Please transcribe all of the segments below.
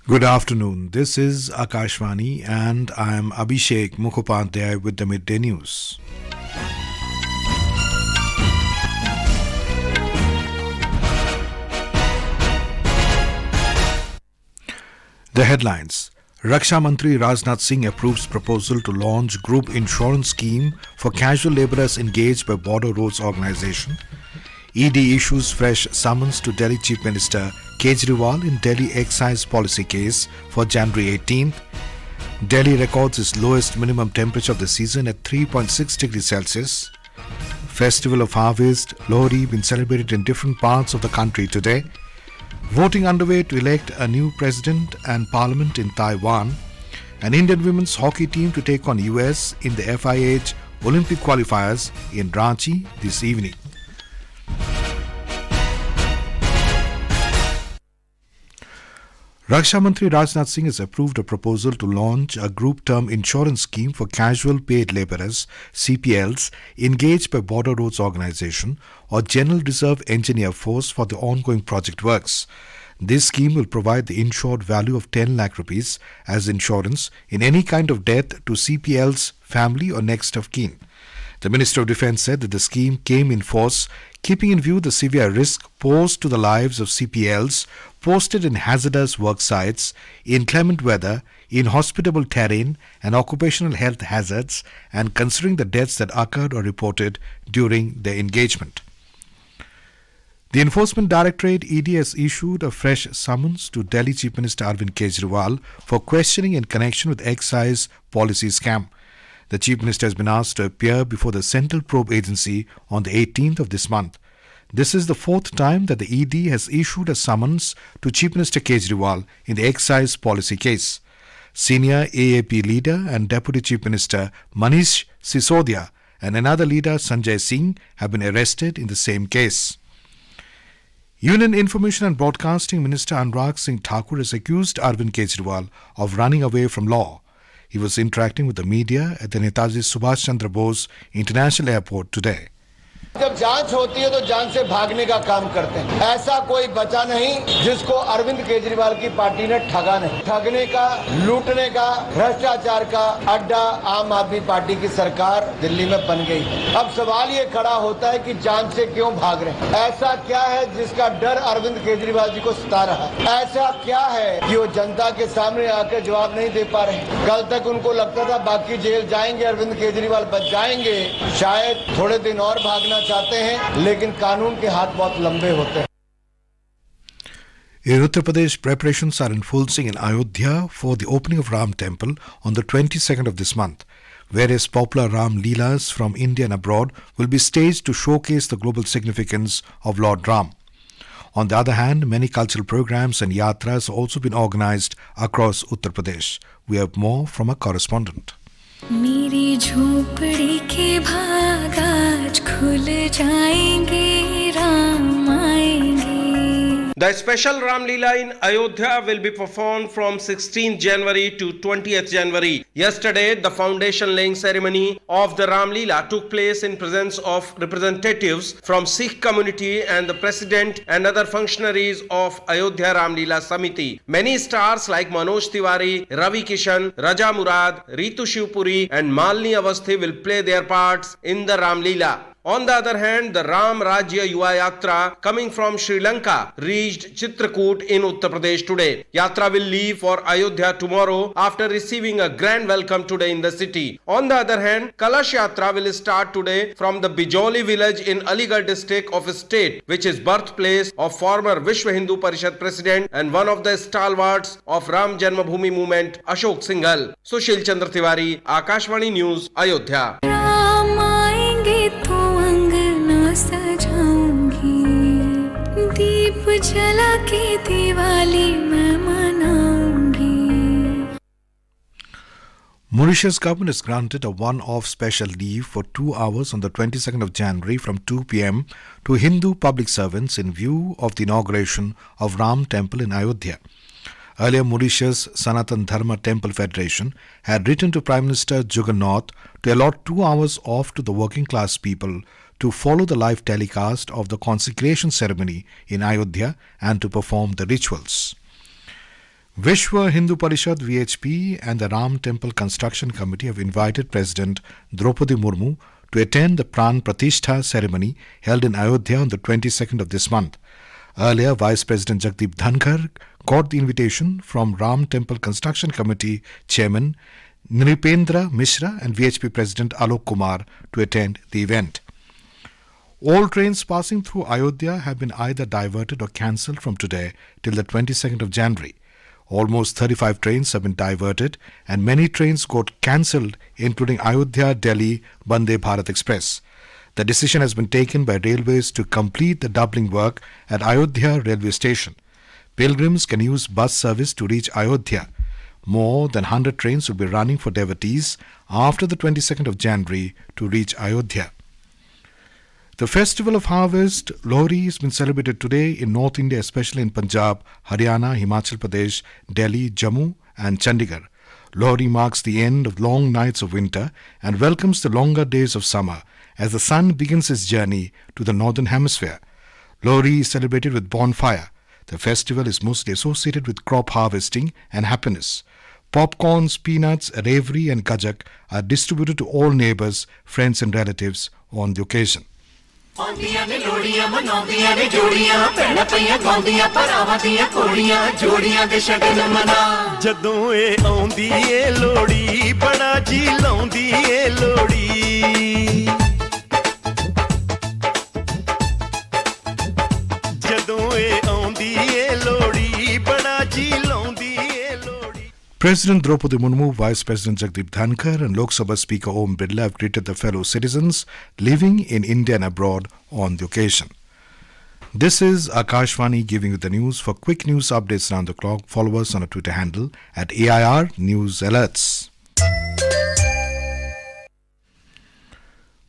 Good afternoon. This is Akashvani and I am Abhishek Mukhopadhyay with the Midday News. The headlines. Raksha Mantri Rajnath Singh approves proposal to launch group insurance scheme for casual labourers engaged by Border Roads Organisation. ED issues fresh summons to Delhi Chief Minister Kejriwal in Delhi excise policy case for January 18th. Delhi records its lowest minimum temperature of the season at 3.6 degrees Celsius. Festival of Harvest, Lohri, been celebrated in different parts of the country today. Voting underway to elect a new president and parliament in Taiwan. An Indian women's hockey team to take on US in the FIH Olympic Qualifiers in Ranchi this evening. Raksha Mantri Rajnath Singh has approved a proposal to launch a group term insurance scheme for casual paid labourers, CPLs, engaged by Border Roads Organisation or General Reserve Engineer Force for the ongoing project works. This scheme will provide the insured value of 10 lakh rupees as insurance in any kind of death to CPL's family or next of kin. The Minister of Defence said that the scheme came in force keeping in view the severe risk posed to the lives of CPLs posted in hazardous work sites, in inclement weather, inhospitable terrain and occupational health hazards, and considering the deaths that occurred or reported during their engagement. The Enforcement Directorate ED has issued a fresh summons to Delhi Chief Minister Kejriwal for questioning in connection with excise policy scam. The Chief Minister has been asked to appear before the Central Probe Agency on the 18th of this month. This is the fourth time that the ED has issued a summons to Chief Minister Kejriwal in the excise policy case. Senior AAP leader and Deputy Chief Minister Manish Sisodia and another leader Sanjay Singh have been arrested in the same case. Union Information and Broadcasting Minister Anurag Singh Thakur has accused Arvind Kejriwal of running away from law. He was interacting with the media at the Netaji Subhash Chandra Bose International Airport today. जब जांच होती है तो जान से भागने का काम करते हैं। ऐसा कोई बचा नहीं जिसको अरविंद केजरीवाल की पार्टी ने ठगा नहीं। ठगने का, लूटने का, भ्रष्टाचार का अड्डा आम आदमी पार्टी की सरकार दिल्ली में बन गई। अब सवाल ये खड़ा होता है कि जांच से क्यों भाग रहे हैं? ऐसा क्या है जिसका डर अरविंद केजरीवाल जी को सता रहा है? ऐसा क्या है कि वो जनता के सामने आकर जवाब नहीं दे पा रहे? कल तक उनको लगता था बाकी जेल जाएंगे, अरविंद केजरीवाल बच जाएंगे, शायद थोड़े दिन और भागना चाहते हैं, लेकिन कानून के हाथ बहुत लंबे होते हैं. In Uttar Pradesh, preparations are in full swing in Ayodhya for the opening of Ram Temple on the 22nd of this month. Various popular Ram Leelas from India and abroad will be staged to showcase the global significance of Lord Ram. On the other hand, many cultural programs and yatras have also been organized across Uttar Pradesh. We have more from our correspondent. मेरी झोपड़ी के भाग आज खुल जाएंगे, राम आएंगे. The special Ram Leela in Ayodhya will be performed from 16th January to 20th January. Yesterday, the foundation laying ceremony of the Ram Leela took place in presence of representatives from Sikh community and the president and other functionaries of Ayodhya Ram Leela Samiti. Many stars like Manoj Tiwari, Ravi Kishan, Raja Murad, Ritu Shivpuri and Malini Avasthi will play their parts in the Ram Leela. On the other hand, the Ram Rajya Yuva Yatra coming from Sri Lanka reached Chitrakoot in Uttar Pradesh today. Yatra will leave for Ayodhya tomorrow after receiving a grand welcome today in the city. On the other hand, Kalash Yatra will start today from the Bijoli village in Aligarh district of state, which is birthplace of former Vishwa Hindu Parishad president and one of the stalwarts of Ram Janmabhoomi movement, Ashok Singhal. Sushil Chandra Tiwari, Akashvani News, Ayodhya. दीप जला के दिवाली मैं मनाऊंगी. Mauritius government has granted a one-off special leave for 2 hours on the 22nd of January from 2 p.m. to Hindu public servants in view of the inauguration of Ram Temple in Ayodhya. Earlier, Mauritius Sanatan Dharma Temple Federation had written to Prime Minister Jugannath to allot 2 hours off to the working class people to follow the live telecast of the consecration ceremony in Ayodhya and to perform the rituals. Vishwa Hindu Parishad VHP and the Ram Temple Construction Committee have invited President Draupadi Murmu to attend the Pran Pratishtha ceremony held in Ayodhya on the 22nd of this month. Earlier, Vice President Jagdeep Dhankar got the invitation from Ram Temple Construction Committee Chairman Nripendra Mishra and VHP President Alok Kumar to attend the event. All trains passing through Ayodhya have been either diverted or cancelled from today till the 22nd of January. Almost 35 trains have been diverted and many trains got cancelled, including Ayodhya-Delhi Vande Bharat Express. The decision has been taken by railways to complete the doubling work at Ayodhya railway station. Pilgrims can use bus service to reach Ayodhya. More than 100 trains will be running for devotees after the 22nd of January to reach Ayodhya. The festival of harvest, Lohri, has been celebrated today in North India, especially in Punjab, Haryana, Himachal Pradesh, Delhi, Jammu and Chandigarh. Lohri marks the end of long nights of winter and welcomes the longer days of summer as the sun begins its journey to the northern hemisphere. Lohri is celebrated with bonfire. The festival is mostly associated with crop harvesting and happiness. Popcorns, peanuts, reverie and gajak are distributed to all neighbours, friends and relatives on the occasion. ਆਉਂਦੀਆਂ ਨੇ ਲੋੜੀਆਂ ਮਨਾਉਂਦੀਆਂ ਨੇ ਜੋੜੀਆਂ ਭੈਣਾਂ ਪਈਆਂ ਗਾਉਂਦੀਆਂ ਭਰਾਵਾਂ ਦੀਆਂ ਕੋੜੀਆਂ ਜੋੜੀਆਂ ਦੇ ਸ਼ਗਨ ਮਨਾ ਜਦੋਂ ਇਹ ਆਉਂਦੀ ਏ ਲੋੜੀ ਬੜਾ ਜੀ ਲਾਉਂਦੀ ਏ ਲੋੜੀ ਜਦੋਂ ਇਹ ਆਉਂਦੀ ਏ ਲੋੜੀ ਬੜਾ ਜੀ ਲਾਉਂਦੀ ਏ ਲੋੜੀ President Draupadi Murmu, Vice President Jagdeep Dhankar and Lok Sabha Speaker Om Birla have greeted the fellow citizens living in India and abroad on the occasion. This is Akashvani giving you the news. For quick news updates around the clock, follow us on our Twitter handle at AIR News Alerts.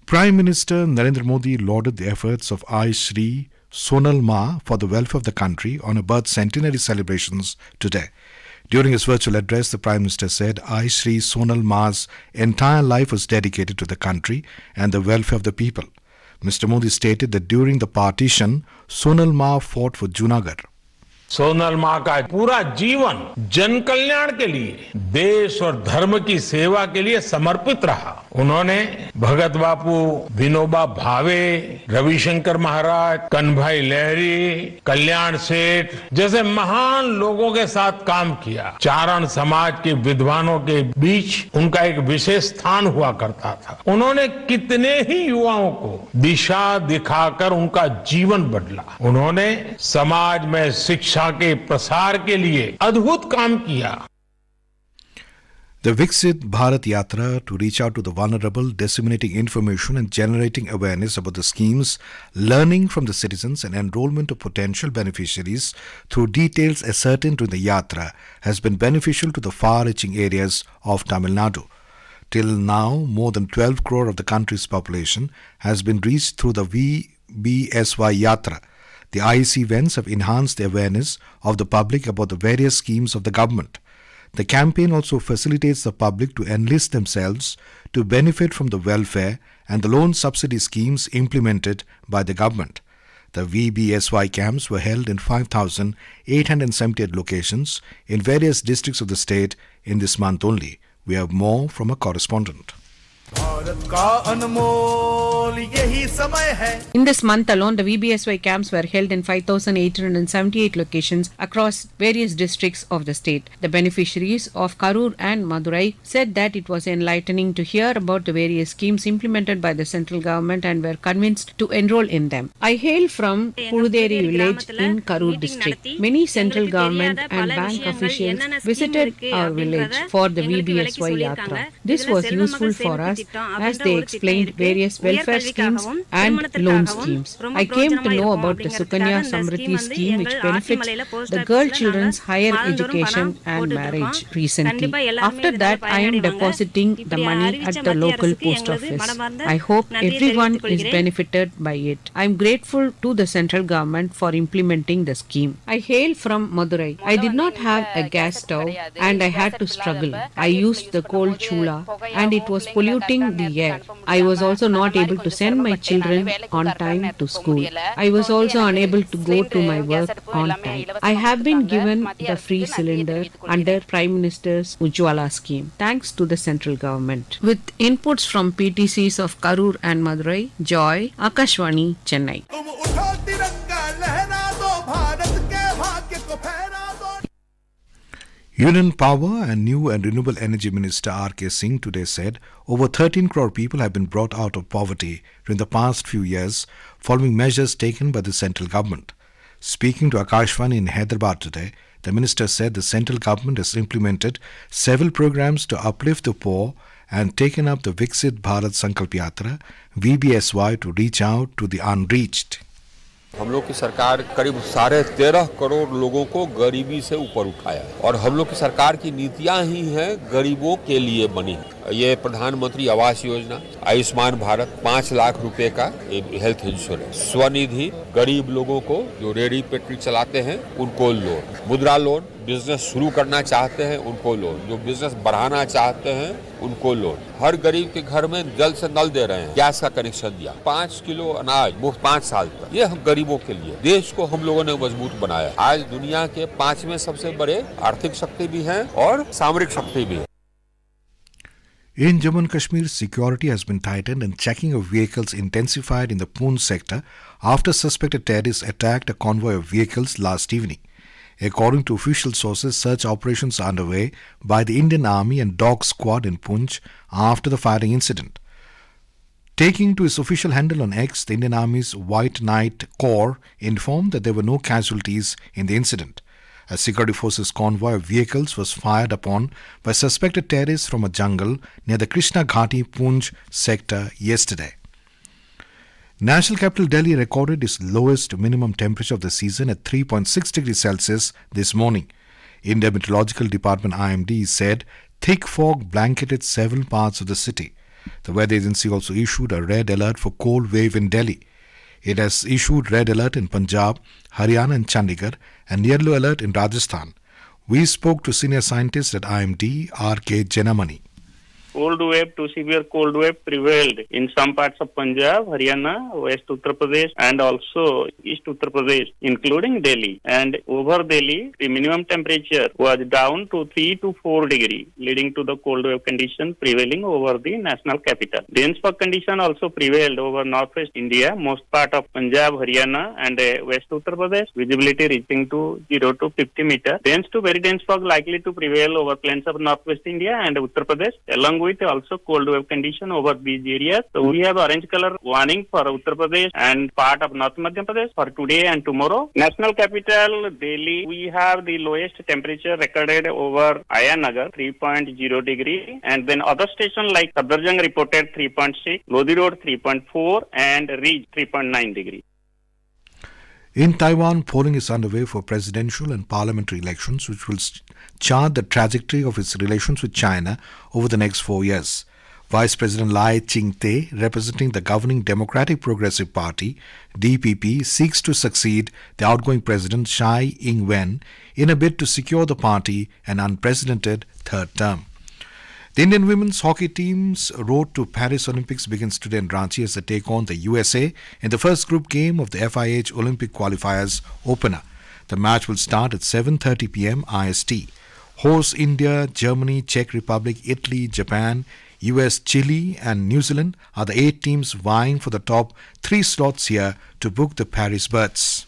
Prime Minister Narendra Modi lauded the efforts of I Shri Sonal Ma for the welfare of the country on her birth centenary celebrations today. During his virtual address, the Prime Minister said I Shri Sonal Ma's entire life was dedicated to the country and the welfare of the people. Mr. Modi stated that during the partition, Sonal Ma fought for Junagadh. Sonal माँ का पूरा जीवन जन कल्याण के लिए, देश और धर्म की सेवा के लिए समर्पित रहा। उन्होंने भगत बापू, विनोबा भावे, रविशंकर महाराज, कन्हभाई लहरी, कल्याण सेठ जैसे महान लोगों के साथ काम किया। चारण समाज के विद्वानों के बीच उनका एक विशेष स्थान हुआ करता था। उन्होंने कितने ही युवाओं को दिशा दिखाकर उनका जीवन बदला। उन्होंने समाज में शिक्षा के प्रसार के लिए अद्भुत काम किया। The Viksit Bharat Yatra to reach out to the vulnerable, disseminating information and generating awareness about the schemes, learning from the citizens and enrollment of potential beneficiaries through details ascertained during the Yatra has been beneficial to the far-reaching areas of Tamil Nadu. Till now, more than 12 crore of the country's population has been reached through the VBSY Yatra. The IEC events have enhanced the awareness of the public about the various schemes of the government. The campaign also facilitates the public to enlist themselves to benefit from the welfare and the loan subsidy schemes implemented by the government. The VBSY camps were held in 5,878 locations in various districts of the state in this month only. We have more from a correspondent. In this month alone, the VBSY camps were held in 5,878 locations across various districts of the state. The beneficiaries of Karur and Madurai said that it was enlightening to hear about the various schemes implemented by the central government and were convinced to enroll in them. I hail from Puruderi village in Karur district. Many central government and bank officials visited our village for the VBSY Yatra. This was useful for us as they explained various welfare schemes and loan schemes. I came to know about the Sukanya Samriddhi scheme which benefits the girl children's higher education and marriage recently. After that, I am depositing the money at the local post office. I hope everyone is benefited by it. I am grateful to the central government for implementing the scheme. I hail from Madurai. I did not have a gas stove and I had to struggle. I used the coal chula and it was polluted polluting the air. I was also not able to send my children on time to school. I was also unable to go to my work on time. I have been given the free cylinder under Prime Minister's Ujjwala scheme, thanks to the central government. With inputs from PTCs of Karur and Madurai, Joy, Akashvani, Chennai. Union Power and New and Renewable Energy Minister R.K. Singh today said over 13 crore people have been brought out of poverty during the past few years following measures taken by the central government. Speaking to Akashvani in Hyderabad today, the minister said the central government has implemented several programs to uplift the poor and taken up the Viksit Bharat Sankalp Yatra VBSY to reach out to the unreached. हम लोग की सरकार करीब 13.5 करोड़ लोगों को गरीबी से ऊपर उठाया है और हम लोग की सरकार की नीतियां ही हैं गरीबों के लिए बनी है। ये प्रधानमंत्री आवास योजना, आयुष्मान भारत, 5 लाख रुपए का हेल्थ इंश्योरेंस, स्वनिधि, गरीब लोगों को जो रेहड़ी पटरी चलाते हैं उनको लोन, मुद्रा लोन, बिजनेस शुरू करना चाहते हैं उनको लोन, जो बिजनेस बढ़ाना चाहते हैं उनको लोन, हर गरीब के घर में जल से नल दे रहे हैं, गैस का कनेक्शन दिया, 5 किलो अनाज मुफ्त 5 साल तक। ये हम गरीबों के लिए देश को हम लोगों ने मजबूत बनाया। आज दुनिया के 5वें सबसे बड़े आर्थिक शक्ति भी हैं और सामरिक शक्ति भी है। In Jammu and Kashmir, security has been tightened and checking of vehicles intensified in the Poonch sector after suspected terrorists attacked a convoy of vehicles last evening. According to official sources, search operations are underway by the Indian Army and Dog Squad in Poonch after the firing incident. Taking to its official handle on X, the Indian Army's White Knight Corps informed that there were no casualties in the incident. A security forces convoy of vehicles was fired upon by suspected terrorists from a jungle near the Krishna Ghati Poonch sector yesterday. National capital Delhi recorded its lowest minimum temperature of the season at 3.6 degrees Celsius this morning. India Meteorological Department IMD said thick fog blanketed several parts of the city. The weather agency also issued a red alert for cold wave in Delhi. It has issued red alert in Punjab, Haryana and Chandigarh and yellow alert in Rajasthan. We spoke to senior scientist at IMD, R.K. Jenamani. Cold wave to severe cold wave prevailed in some parts of Punjab, Haryana, West Uttar Pradesh and also East Uttar Pradesh, including Delhi. And over Delhi, the minimum temperature was down to 3 to 4 degrees, leading to the cold wave condition prevailing over the national capital. Dense fog condition also prevailed over northwest India, most part of Punjab, Haryana and West Uttar Pradesh, visibility reaching to 0 to 50 meters. Dense to very dense fog likely to prevail over plains of northwest India and Uttar Pradesh, along with also cold wave condition over these areas. So we have orange color warning for Uttar Pradesh and part of North Madhya Pradesh for today and tomorrow. National capital Delhi, we have the lowest temperature recorded over Ayanagar, 3.0 degree, and then other stations like Sadarjung reported 3.6, Lodi Road 3.4 and Ridge 3.9 degree. In Taiwan, polling is underway for presidential and parliamentary elections, which will chart the trajectory of its relations with China over the next 4 years. Vice President Lai Ching-te, representing the governing Democratic Progressive Party, DPP, seeks to succeed the outgoing President Tsai Ing-wen in a bid to secure the party an unprecedented third term. The Indian women's hockey team's road to Paris Olympics begins today in Ranchi as they take on the USA in the first group game of the FIH Olympic Qualifiers opener. The match will start at 7:30 p.m. IST. Hosts India, Germany, Czech Republic, Italy, Japan, US, Chile and New Zealand are the 8 teams vying for the top 3 slots here to book the Paris berths.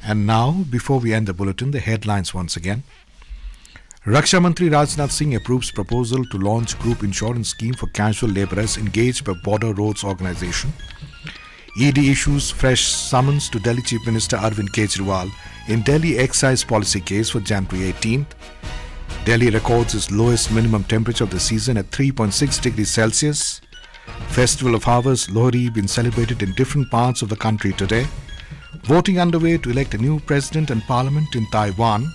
And now, before we end the bulletin, the headlines once again. Raksha Mantri Rajnath Singh approves proposal to launch group insurance scheme for casual labourers engaged by Border Roads Organisation. ED issues fresh summons to Delhi Chief Minister Kejriwal in Delhi excise policy case for January 18th. Delhi records its lowest minimum temperature of the season at 3.6 degrees Celsius. Festival of Harvest Lohri been celebrated in different parts of the country today. Voting underway to elect a new president and parliament in Taiwan.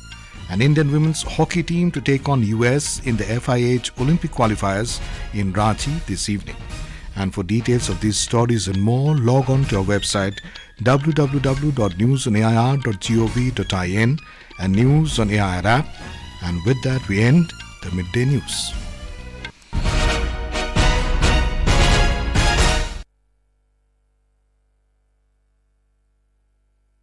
An Indian women's hockey team to take on US in the FIH Olympic Qualifiers in Ranchi this evening. And for details of these stories and more, log on to our website www.newsonair.gov.in and News on AIR app. And with that, we end the Midday News.